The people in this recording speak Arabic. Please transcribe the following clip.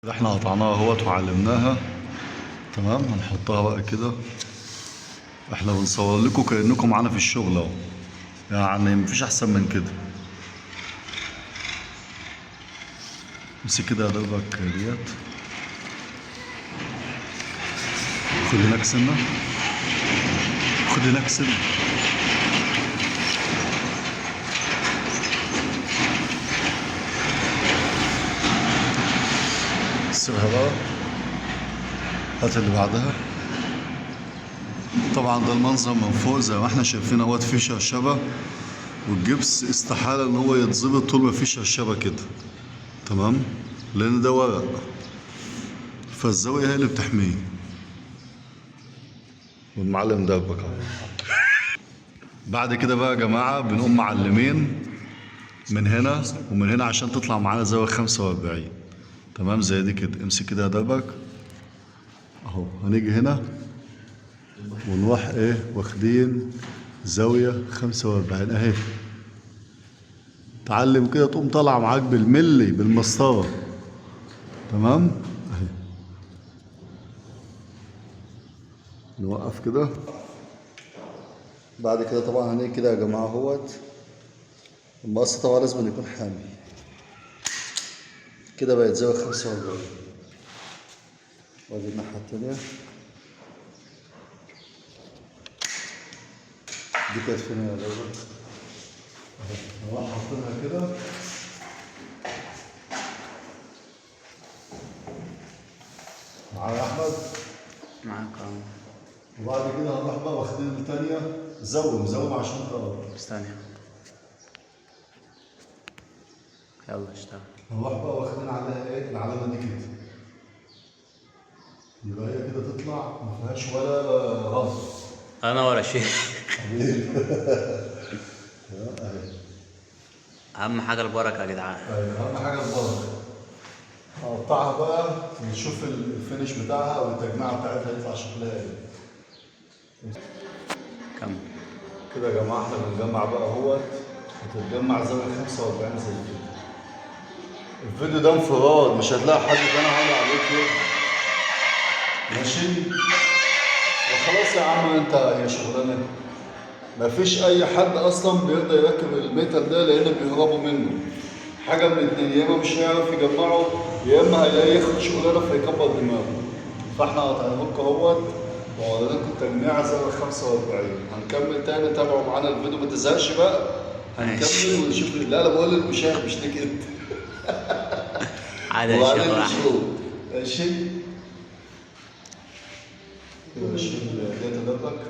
احنا قطعناها اهوت وعلمناها. تمام، هنحطها بقى كده. احنا بنصور لكم كأنكم معانا في الشغل اهو، يعني مفيش احسن من كده. امسك كده يا دوبك ديت، خد هناك سنة، خد هناك سنة. سيبها بقى، هات اللي بعدها. طبعا ده المنظر من فوق زي ما احنا شايفين اهوت، فيه شرشبة، والجبس استحالة ان هو يتظبط طول ما فيه شرشبة كده. تمام، لان ده ورق، فالزاوية هي اللي بتحميه. والمعلم ده بقى. بعد كده بقى يا جماعة بنقوم معلمين من هنا ومن هنا عشان تطلع معانا زاوية 45. تمام، زي دي كده. امسك كده يا دربك اهو. هنيجي هنا ونروح ايه واخدين زاوية 45 اهي. تعلم كده تقوم طالعة معاك بالملي بالمسطرة. تمام اهي. نوقف كده. بعد كده طبعا هنيجي كده يا جماعة اهوت. المقص طبعا لازم يكون حامي كده. بقت زاوية 45. وادي الناحية التانية. دي كانت فين يا دولة؟ نروح حاطينها كده. معايا أحمد؟ معاك اهو. وبعد كده هنروح بقى واخدين التانية. زوم عشان تقرب. ثانية، يلا اشتغل. هنروح بقى واخدين عليها ايه العلامة دي كده. يبقى هي كده تطلع ما فيهاش ولا غلطة. انا ورا شيء. حبيبي. اهي. اهم حاجة البركة يا جدعان. طيب أهم حاجة البركة. هقطعها بقى نشوف الفينش بتاعها والتجميعة بتاعتها يطلع شكلها ايه. كمل كده يا جماعة احنا بنجمع بقى اهوت. هتتجمع زاوية 45 زي كده. الفيديو ده انفراد، مش هتلاقي حد تاني عامل عليك كده. ماشي؟ وخلاص يا عم انت، هي شغلانة. مفيش أي حد أصلا بيقدر يركب الميتال ده لأن بيهربوا منه. حاجة من اتنين، يا إما مش هيعرف يجمعه، يا إما هيلاقي ياخد شغلانة فيكبر دماغه. فاحنا قطعنا لكم اهوت وورينا لكم تجميعة زاوية 45. هنكمل تاني، تابعوا معانا الفيديو ما تزهقش بقى. هنكمل ونشوف. لا أنا بقول للمشاهد مش ليك أنت. عادي يا وبعدين شيخ واحد. نشوف. ماشي؟ كده ماشي. ديت دبك.